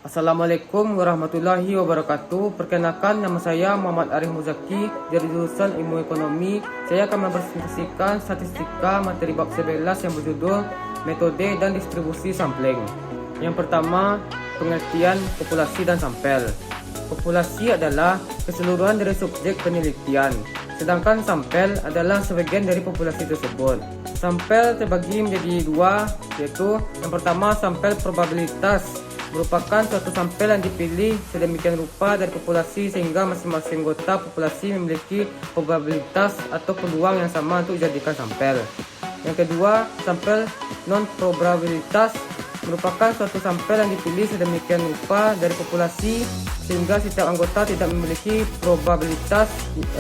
Assalamualaikum warahmatullahi wabarakatuh. Perkenalkan, nama saya Muhammad Arif Muzaki dari jurusan Ilmu Ekonomi. Saya akan mempresentasikan statistika materi bab 11 yang berjudul Metode dan Distribusi Sampling. Yang pertama, pengertian populasi dan sampel. Populasi adalah keseluruhan dari subjek penelitian, sedangkan sampel adalah sebagian dari populasi tersebut. Sampel terbagi menjadi dua, yaitu yang pertama sampel probabilitas, merupakan suatu sampel yang dipilih sedemikian rupa dari populasi sehingga masing-masing anggota populasi memiliki probabilitas atau peluang yang sama untuk dijadikan sampel. Yang kedua, sampel non-probabilitas, merupakan suatu sampel yang dipilih sedemikian rupa dari populasi sehingga setiap anggota tidak memiliki probabilitas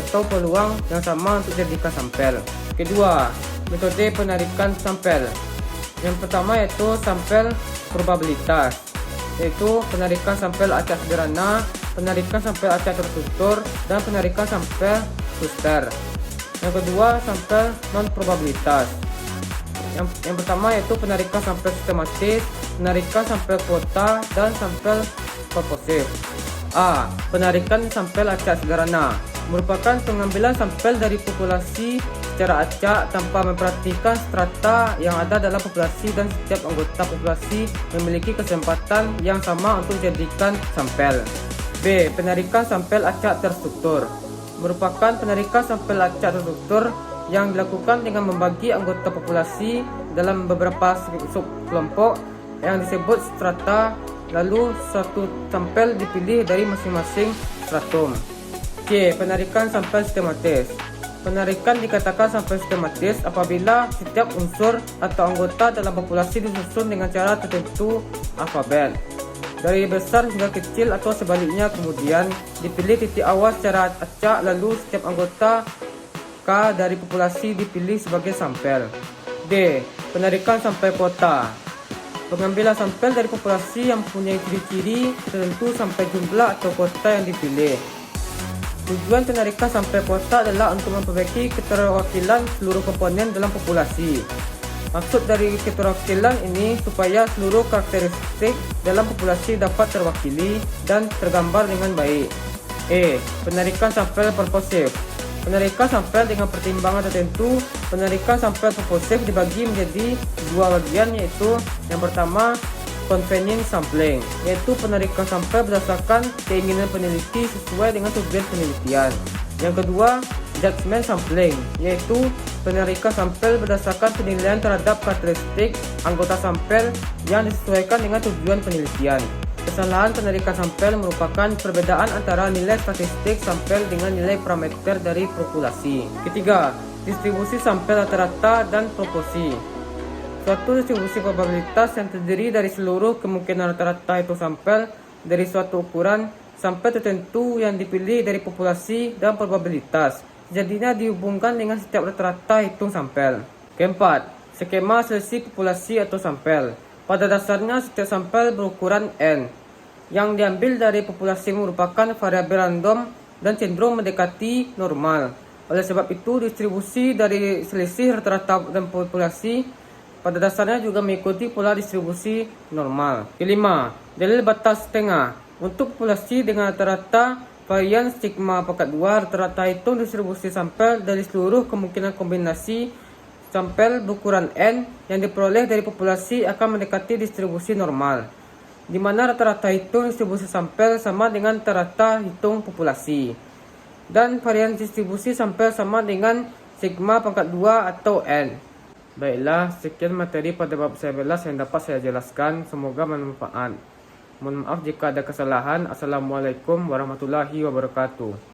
atau peluang yang sama untuk dijadikan sampel. Kedua, metode penarikan sampel. Yang pertama yaitu sampel probabilitas, yaitu penarikan sampel acak sederhana, penarikan sampel acak terstruktur, dan penarikan sampel cluster. Yang kedua, sampel non-probabilitas. Yang pertama yaitu penarikan sampel sistematis, penarikan sampel kuota, dan sampel purposive. A. Penarikan sampel acak sederhana merupakan pengambilan sampel dari populasi secara acak tanpa memperhatikan strata yang ada dalam populasi, dan setiap anggota populasi memiliki kesempatan yang sama untuk dijadikan sampel. B. Penarikan sampel acak terstruktur merupakan penarikan sampel acak terstruktur yang dilakukan dengan membagi anggota populasi dalam beberapa subkelompok yang disebut strata, lalu suatu sampel dipilih dari masing-masing stratum. C. Penarikan sampel sistematis. Penarikan dikatakan sampel sistematis apabila setiap unsur atau anggota dalam populasi disusun dengan cara tertentu alfabet, dari besar hingga kecil atau sebaliknya, kemudian dipilih titik awal secara acak, lalu setiap anggota K dari populasi dipilih sebagai sampel. D. Penarikan sampel kuota. Pengambilan sampel dari populasi yang mempunyai ciri-ciri tertentu sampai jumlah atau kuota yang dipilih. Tujuan penarikan sampel kuota adalah untuk memperbaiki keterwakilan seluruh komponen dalam populasi. Maksud dari keterwakilan ini supaya seluruh karakteristik dalam populasi dapat terwakili dan tergambar dengan baik. E. Penarikan sampel purposive. Penarikan sampel dengan pertimbangan tertentu. Penarikan sampel purposive dibagi menjadi dua bagian, yaitu yang pertama convening sampling, yaitu penarikan sampel berdasarkan keinginan peneliti sesuai dengan tujuan penelitian. Yang kedua, judgment sampling, yaitu penarikan sampel berdasarkan penilaian terhadap karakteristik anggota sampel yang disesuaikan dengan tujuan penelitian. Kesalahan penarikan sampel merupakan perbedaan antara nilai statistik sampel dengan nilai parameter dari populasi. Ketiga, distribusi sampel rata-rata dan proporsi. Suatu distribusi probabilitas yang terdiri dari seluruh kemungkinan rata-rata itu sampel dari suatu ukuran sampel tertentu yang dipilih dari populasi dan probabilitas. Jadinya dihubungkan dengan setiap rata-rata hitung sampel. Keempat, skema selisih populasi atau sampel. Pada dasarnya setiap sampel berukuran N yang diambil dari populasi merupakan variabel random dan cenderung mendekati normal. Oleh sebab itu, distribusi dari selisih rata-rata dan populasi pada dasarnya juga mengikuti pola distribusi normal. Kelima, dalil batas setengah. Untuk populasi dengan rata-rata varian sigma pangkat 2, rata-rata hitung distribusi sampel dari seluruh kemungkinan kombinasi sampel berukuran N yang diperoleh dari populasi akan mendekati distribusi normal, di mana rata-rata hitung distribusi sampel sama dengan rata-rata hitung populasi, dan varian distribusi sampel sama dengan sigma pangkat 2 atau N. Baiklah, sekian materi pada bab 11 yang dapat saya jelaskan. Semoga bermanfaat. Mohon maaf jika ada kesalahan. Assalamualaikum warahmatullahi wabarakatuh.